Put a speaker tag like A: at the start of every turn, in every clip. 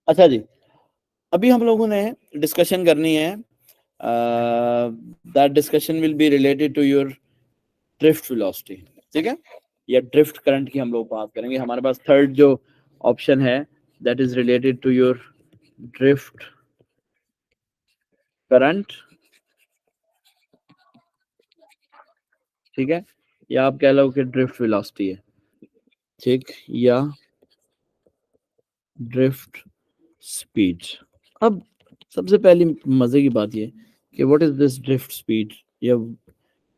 A: अच्छा जी, अभी हम लोगों ने डिस्कशन करनी है, that discussion will be related to your drift velocity, ठीक है, या ड्रिफ्ट करंट की हम लोग बात करेंगे। हमारे पास थर्ड जो ऑप्शन है that is related to your drift current, ठीक है, या आप कह लो कि ड्रिफ्ट वेलोसिटी है, ठीक, या ड्रिफ्ट स्पीड। अब सबसे पहली मजे की बात ये कि what is this drift speed, या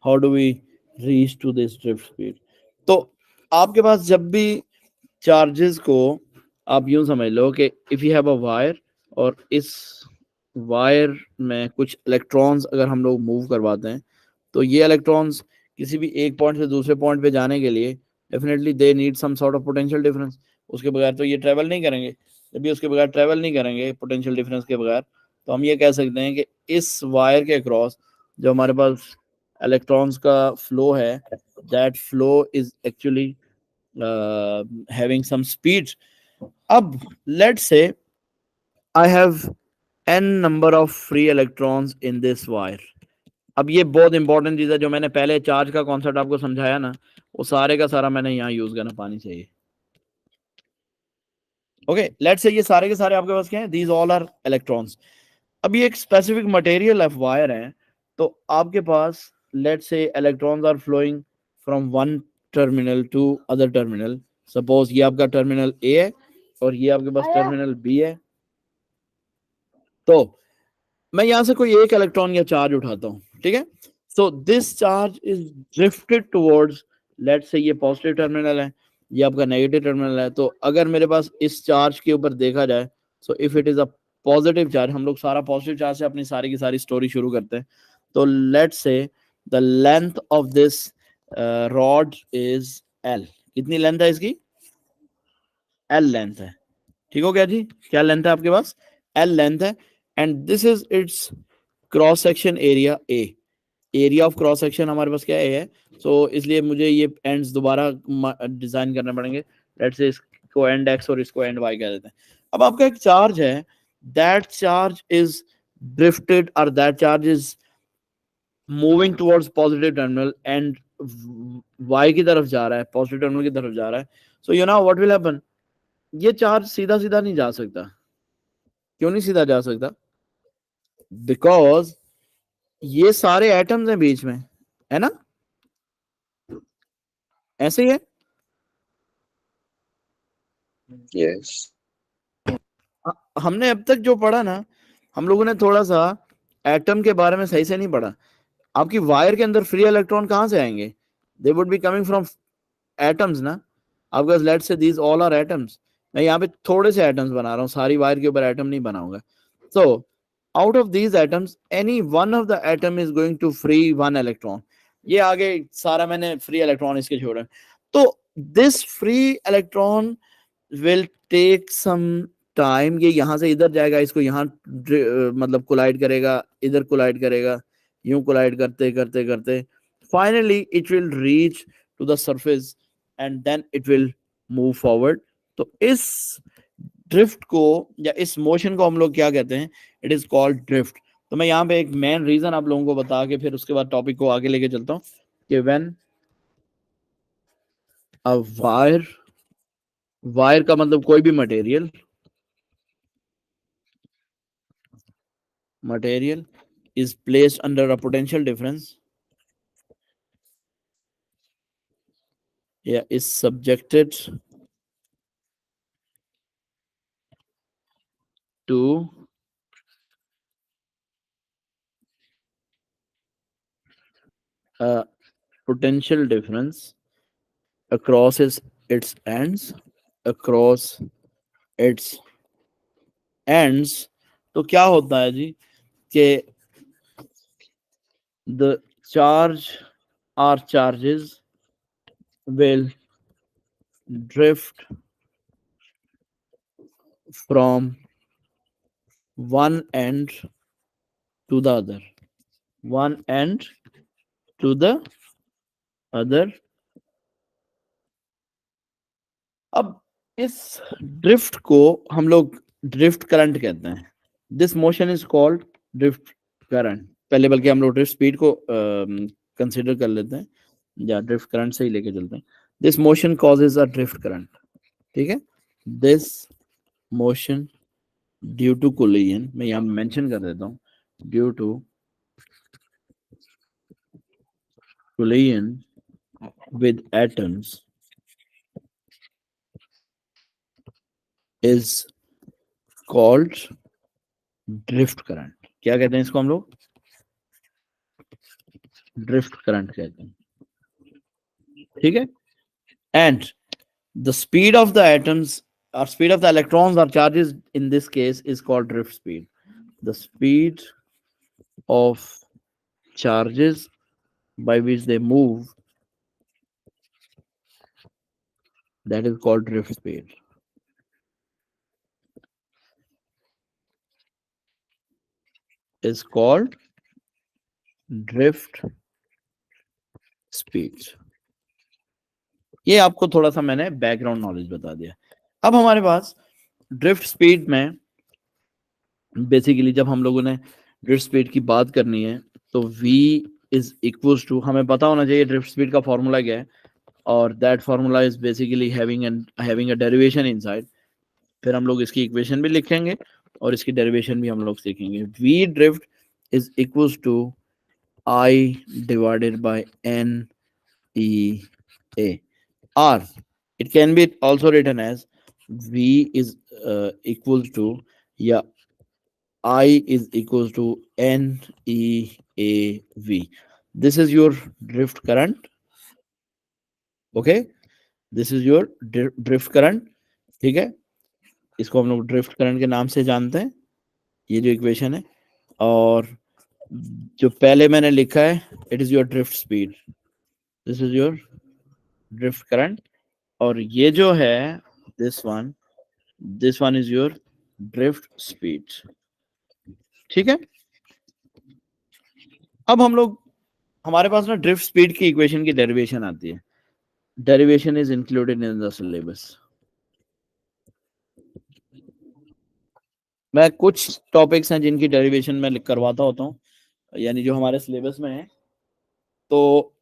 A: how do we reach to this drift speed. तो आपके पास जब भी चार्जेस को आप यूं समझ लो कि if you have a wire, और इस वायर में कुछ इलेक्ट्रॉन्स अगर हम लोग मूव करवाते हैं, तो ये इलेक्ट्रॉन्स किसी भी एक पॉइंट से दूसरे पॉइंट पे जाने के लिए definitely they need some sort of potential difference. उसके बगैर तो ये ट्रेवल नहीं करेंगे। जब भी उसके बगैर ट्रेवल नहीं करेंगे पोटेंशियल डिफरेंस के बगैर, तो हम ये कह सकते हैं कि इस वायर के अक्रॉस जो हमारे पास इलेक्ट्रॉन्स का फ्लो है, that flow is actually having some speed. अब let's say I have n number of free electrons in this wire. अब ये बहुत इंपॉर्टेंट चीज है, जो मैंने पहले चार्ज का कॉन्सेप्ट आपको समझाया ना, वो सारे का सारा मैंने यहाँ यूज करना पानी चाहिए। ओके, लेट्स से ये सारे के सारे आपके पास क्या है, दीज ऑल आर इलेक्ट्रॉन्स। अब ये एक स्पेसिफिक मटेरियल ऑफ वायर है, तो आपके पास let's say electrons are flowing from one terminal to other terminal. Suppose ये आपका टर्मिनल ए है और ये आपके पास टर्मिनल बी है। तो मैं यहां से कोई एक इलेक्ट्रॉन या चार्ज उठाता हूं, ठीक है, so this charge is drifted towards, let's say ये पॉजिटिव टर्मिनल है, ये आपका नेगेटिव टर्मिनल है। तो अगर मेरे पास इस चार्ज के ऊपर देखा जाए, so if it is a positive charge, हम लोग सारा पॉजिटिव चार्ज से अपनी सारी की सारी स्टोरी शुरू करते हैं। तो लेट्स से the length of this rod is L. कितनी लेंथ है इसकी? एल लेंथ है। ठीक हो गया जी, क्या लेंथ है आपके पास? एल लेंथ है। And this is it's cross section area A. Area of cross section हमारे पास क्या है? सो इसलिए मुझे ये एंड्स दोबारा डिजाइन करने पड़ेंगे। लेट्स से इसको एंड एक्स और इसको एंड वाई कह देते हैं। अब आपका एक चार्ज है, दैट चार्ज इज ड्रिफ्टेड, और that charge is moving towards positive terminal and Y की तरफ जा रहा है, पॉजिटिव टर्मिनल की तरफ जा रहा है। So you know what will happen, ये चार्ज सीधा सीधा नहीं जा सकता। क्यों नहीं सीधा जा सकता? बिकॉज ये सारे एटम्स हैं बीच में, है ना, ऐसे ही है।
B: Yes.
A: हमने अब तक जो पढ़ा ना, हम लोगों ने थोड़ा सा एटम के बारे में सही से नहीं पढ़ा। आपकी वायर के अंदर फ्री इलेक्ट्रॉन कहां से आएंगे? They would be coming from atoms ना। आपके let's say these all are atoms. मैं यहाँ पे थोड़े से एटम्स बना रहा हूँ, सारी वायर के ऊपर एटम नहीं बनाऊंगा। So out of these atoms any one of the atom is going to free one electron. ये आगे सारा मैंने फ्री इलेक्ट्रॉन इसके छोड़ा। तो this free electron will take some time. ये यहां से इधर जाएगा, इसको यहाँ मतलब कोलाइड करेगा, इधर कोलाइड करेगा, यूं कोलाइड करते करते करते finally it will reach to the surface and then it will move forward. तो इस ड्रिफ्ट को या इस मोशन को हम लोग क्या कहते हैं? It is called drift. तो मैं यहाँ पे एक मेन रीजन आप लोगों को बता के फिर उसके बाद टॉपिक को आगे लेके चलता हूँ कि व्हेन अ वायर, वायर का मतलब कोई भी material, material is placed under a potential difference, yeah, is subjected to a potential difference across its ends, across its ends। तो क्या होता है जी कि the charge or charges will drift from one end to the other, one end to the other। अब इस drift को हम लोग ड्रिफ्ट करंट कहते हैं। This motion is called drift current. पहले बल्कि हम लोग ड्रिफ्ट स्पीड को कंसिडर कर लेते हैं, या ड्रिफ्ट करंट से ही लेके चलते हैं। This motion causes a drift current, ठीक है। This motion due to collision, मैं यहाँ मेंशन कर देता हूँ, due to collision with atoms is called drift current. क्या कहते हैं इसको हम लोग? ड्रिफ्ट करंट कहते हैं, ठीक है। And the speed of the atoms or speed of the electrons or charges in this case is called drift speed. The speed of charges by which they move, that is called drift speed, is called drift speed. ये आपको थोड़ा सा मैंने background knowledge बता दिया। अब हमारे पास drift speed में बेसिकली जब हम लोगों ने ड्रिफ्ट स्पीड की बात करनी है तो v इज इक्वल्स टू, हमें पता होना चाहिए ड्रिफ्ट स्पीड का फॉर्मूला क्या है, और that formula is basically having a derivation inside. फिर हम लोग इसकी इक्वेशन भी लिखेंगे और इसकी डेरिवेशन भी हम लोग सीखेंगे। v drift is equals to I divided by n e a, or it can be also written as v is equal to, या I is equals to NEAV. This is your drift current. Okay, this is your drift current, ठीक है। इसको हम लोग drift current के नाम से जानते हैं, ये जो इक्वेशन है। और जो पहले मैंने लिखा है, it is your drift speed, this is your drift current. और ये जो है this one is your drift speed, ठीक है। अब हम लोग, हमारे पास ना ड्रिफ्ट स्पीड की इक्वेशन की डेरिवेशन आती है। Derivation is included in the syllabus. मैं कुछ टॉपिक्स हैं जिनकी डेरिवेशन मैं करवाता होता हूँ, यानी जो हमारे सिलेबस में है, तो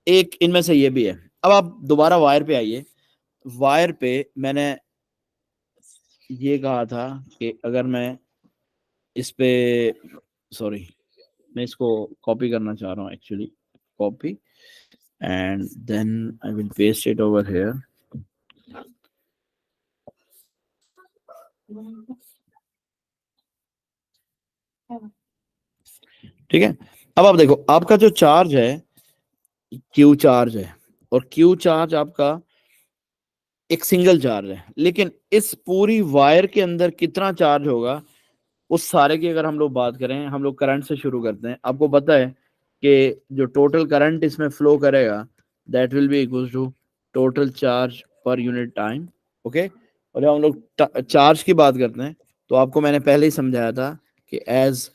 A: एक इनमें से ये भी है। अब आप दोबारा वायर पे आइए। वायर पे मैंने ये कहा था कि अगर मैं इस पे, सॉरी, मैं इसको कॉपी करना चाह रहा हूँ actually, copy, and then I will paste it over here. ठीक है। अब आप देखो, आपका जो चार्ज है क्यू चार्ज है, और क्यू चार्ज आपका एक सिंगल चार्ज है, लेकिन इस पूरी वायर के अंदर कितना चार्ज होगा उस सारे की अगर हम लोग बात करें, हम लोग करंट से शुरू करते हैं। आपको पता है कि जो टोटल करंट इसमें फ्लो करेगा that will be equal to total charge per unit time. Okay, और जब हम लोग चार्ज की बात करते हैं तो आपको मैंने पहले ही समझाया था कि as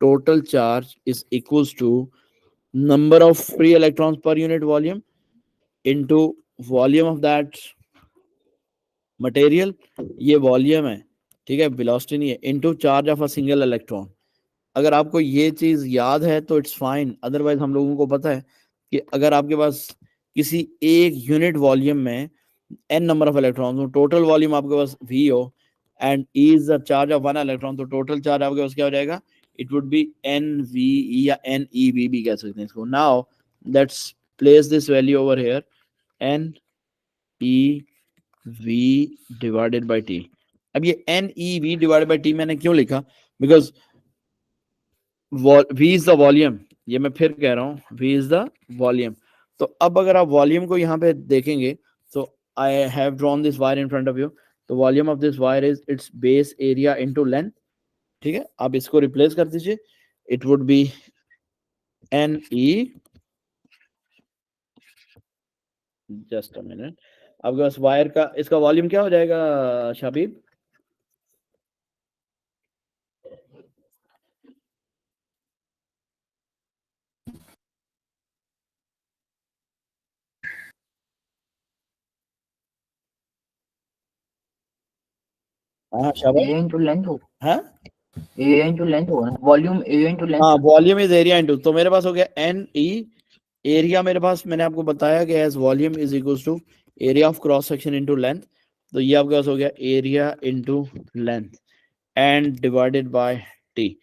A: total charge is equals to number of free electrons per unit volume into volume of that material, ये वॉल्यूम है, ठीक है, वेलोसिटी नहीं है, into charge of a single electron. अगर आपको ये चीज याद है तो इट्स फाइन, अदरवाइज हम लोगों को पता है कि अगर आपके पास किसी एक यूनिट वॉल्यूम में n नंबर ऑफ इलेक्ट्रॉन हो, टोटल वॉल्यूम आपके पास v हो, and e is the charge of one electron, तो टोटल चार्ज आपके पास क्या हो जाएगा? इट वुड बी NV, या NEV भी कह सकते हैं इसको। Now let's place this value over here, NEV divided by t। अब ये NEV डिवाइडेड बाई t मैंने क्यों लिखा? Because v is the volume, ये मैं फिर कह रहा हूँ, v इज द वॉल्यूम। तो अब अगर आप वॉल्यूम को यहाँ पे देखेंगे तो I have drawn this wire in front of you, तो volume of this wire is its base area into length, ठीक है। आप इसको रिप्लेस कर दीजिए, it would be NE, just a minute, आपके पास वायर का इसका वॉल्यूम क्या हो जाएगा शाबीब? हाँ शाबाश।
C: एरिया इंटू लेंथ हो,
A: हाँ
C: एरिया इंटू लेंथ होगा ना, वॉल्यूम एरिया इंटू लेंथ।
A: हाँ, वॉल्यूम इज एरिया इनटू, तो मेरे पास हो गया एन ई, एरिया मेरे पास मैंने आपको बताया कि as volume is equals to area of cross section into length, तो ये आपके पास हो गया area into length and divided by T.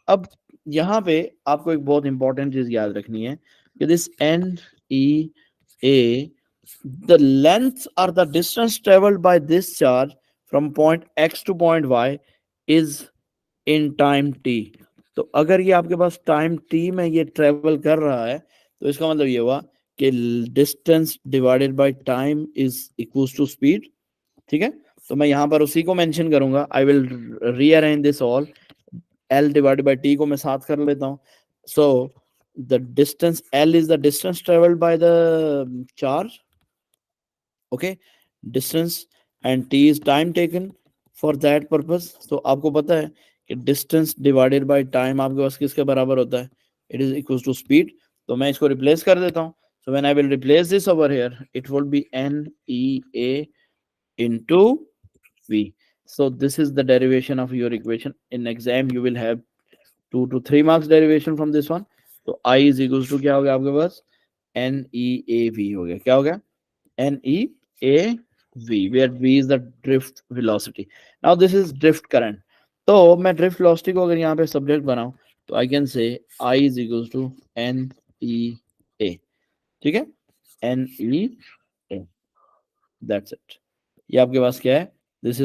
A: अब यहाँ पे आपको एक बहुत इंपॉर्टेंट चीज याद रखनी है कि this N E A, the length or the distance traveled by this charge from point x to point y is in time t। तो अगर ये आपके पास टाइम t में ये ट्रेवल कर रहा है तो इसका मतलब ये हुआ कि distance divided by time is equals to speed. ठीक है, तो मैं यहाँ पर उसी को मेंशन करूंगा, I will rearrange this all, l divided by t को मैं साथ कर लेता हूँ। So the distance l is the distance travelled by the charge, okay, distance, and t is time taken for that purpose. तो आपको पता है कि डिस्टेंस डिवाइडेड बाय टाइम आपके पास किसके बराबर होता है, it is equal to speed. तो मैं इसको रिप्लेस कर देता हूँ, so when I will replace this over here it will be N E A into v। So this is the derivation of your equation. In exam you will have 2 to 3 marks derivation from this one। तो I is equals to क्या हो गया आपके पास, n e a v हो गया, क्या हो गया, n e a v, where v is the drift velocity। now this is drift current। तो मैं drift velocity को अगर यहाँ पे सब्जेक्ट बनाऊं तो I can say I is equals to n e a। ठीक है, n e a, that's it। ये आपके पास क्या है, this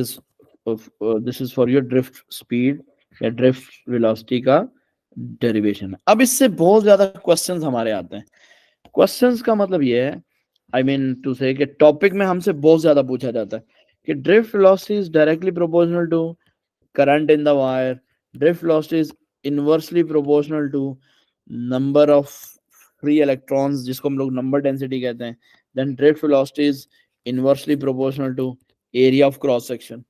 A: is for your drift speed या ड्रिफ्ट वेलोसिटी का डेरिवेशन। अब इससे बहुत ज्यादा क्वेश्चंस हमारे आते हैं। क्वेश्चंस का मतलब ये है, आई मीन टू से कि टॉपिक में हमसे बहुत ज्यादा पूछा जाता है कि drift velocity is directly proportional to current in the wire, drift velocity is inversely proportional to number of free electrons जिसको हम लोग नंबर डेंसिटी कहते हैं, then drift velocity is inversely proportional to area of cross section,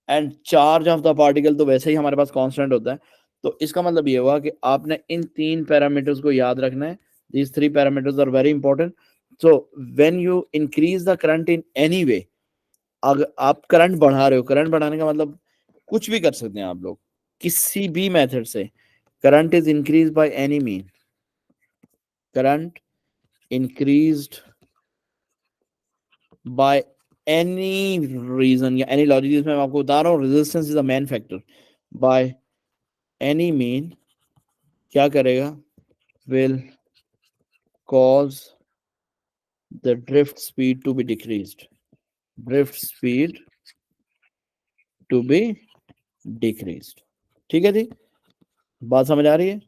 A: and charge of the particle तो वैसे ही हमारे पास constant होता है। तो इसका मतलब ये हुआ कि आपने इन 3 पैरामीटर्स को याद रखना है। These 3 parameters are very important. So when you increase the current in any way, अगर आप करंट बढ़ा रहे हो, करंट बढ़ाने का मतलब कुछ भी कर सकते हैं आप लोग किसी भी मेथड से, current is increase by any mean, current increased by any reason या any logic, जिसमें मैं आपको बता रहा हूँ resistance is a main factor, by any mean क्या करेगा, will cause the drift speed to be decreased, drift speed to be decreased। ठीक है जी, बात समझ आ रही है।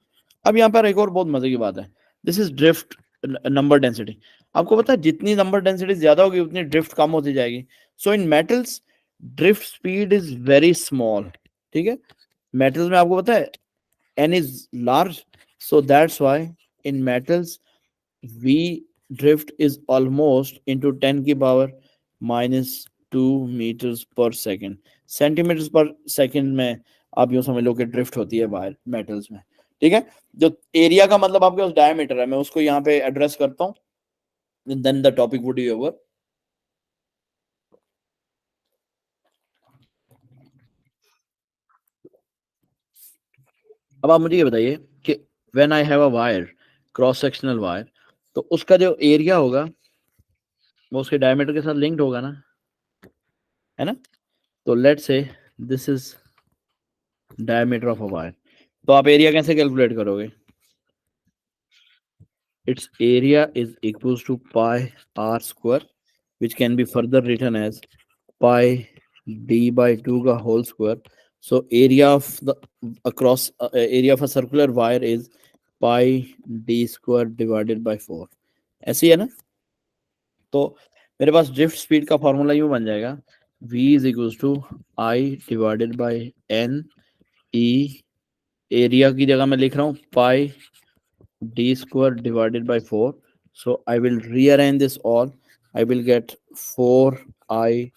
A: अब यहाँ पर एक और बहुत मजे की बात है, this is drift number density. आपको पता है जितनी नंबर डेंसिटी ज्यादा होगी उतनी ड्रिफ्ट कम होती जाएगी। So in metals drift speed is very small. ठीक है, मेटल्स में आपको पता है n is large, so that's why in metals v drift is almost into 10 की power minus 2 meters per second, centimetre पर सेकंड में आप यूं समझ लो कि ड्रिफ्ट होती है बाहर मेटल्स में। ठीक है, जो एरिया का मतलब आपके पास डायमीटर है, मैं उसको यहाँ पे एड्रेस करता हूँ, then the topic would be over. अब आप मुझे ये बताइए कि when I have a wire, cross sectional wire, तो उसका जो एरिया होगा वो उसके डायमीटर के साथ लिंक्ड होगा ना, है ना। तो let's say this is diameter of a wire, तो आप एरिया कैसे कैलकुलेट करोगे, it's area is equals to pi R square, which can be further written as pi d by 2 का whole square। So area of the across area of a circular wire is pi d square divided by 4, ऐसी है ना। तो मेरे पास drift speed का formula यूं बन जाएगा, v is equals to I divided by n e, area की जगह मैं लिख रहा हूँ पाई d square divided by 4। So I will rearrange this all, I will get 4I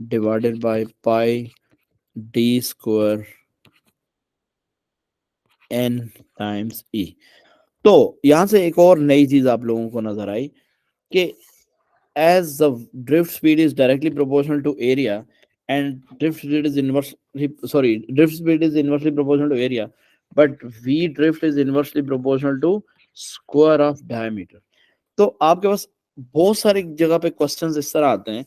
A: divided by pi d square n times e। तो यहां से एक और नई चीज आप लोगों को नजर आई कि as the drift speed is directly proportional to area, and drift speed is drift speed is inversely proportional to area, but v drift is inversely proportional to square of diameter. तो आपके पास बहुत सारी जगह पे क्वेश्चंस इस तरह आते हैं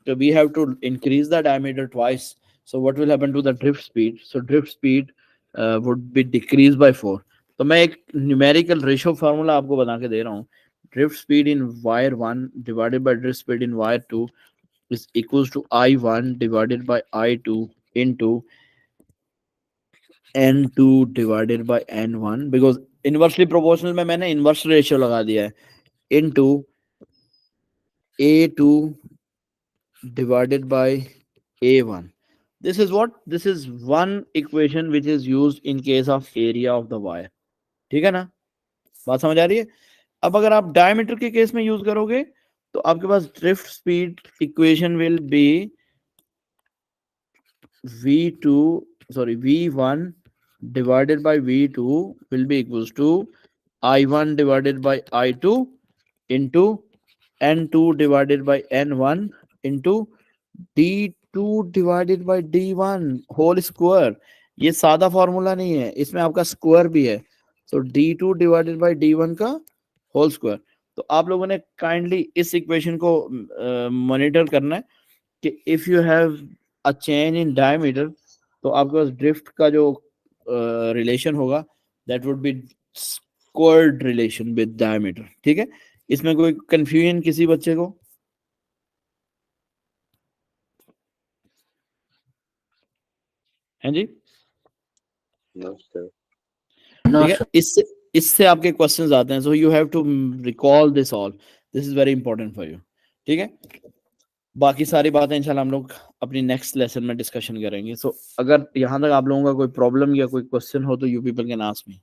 A: कि we have to increase the diameter twice, so what will happen to the drift speed? So drift speed would be decreased by 4. तो मैं एक न्यूमेरिकल रेशियो फार्मूला आपको बना के दे रहा हूँ. drift speed in wire 1 divided by drift speed in wire 2 is equals to I1 divided by I2 into N2 divided by N1, because inversely proportional में मैंने inverse ratio लगा दिया है, into A2 divided by A1. This is what? This is one equation which is used in case of area of the wire. ठीक है ना, बात समझ आ रही है? अब अगर आप डायमीटर के केस में यूज करोगे तो आपके पास drift speed equation will be V1 divided by V2 will be equals to I1 divided by I2 into N2 divided by N1 into D2 divided by D1 whole square. ये सादा formula नहीं है, इसमें आपका स्क्वायर भी है. सो D2 divided by D1 का whole square. तो आप लोगों ने काइंडली इस इक्वेशन को मॉनिटर करना है कि if you have a change in diameter तो आपके पास ड्रिफ्ट का जो रिलेशन होगा that would be squared relation with diameter. ठीक है, इसमें कोई कंफ्यूजन किसी बच्चे को? हैं जी?
B: No, sir.
C: No,
A: ठीक है,
C: sir.
A: इससे आपके क्वेश्चंस आते हैं. So you have to recall this all. This is very important for you. ठीक है, बाकी सारी बातें इंशाल्लाह हम लोग अपनी नेक्स्ट लेसन में डिस्कशन करेंगे. सो अगर यहाँ तक आप लोगों का कोई प्रॉब्लम या कोई क्वेश्चन हो तो you people can ask me.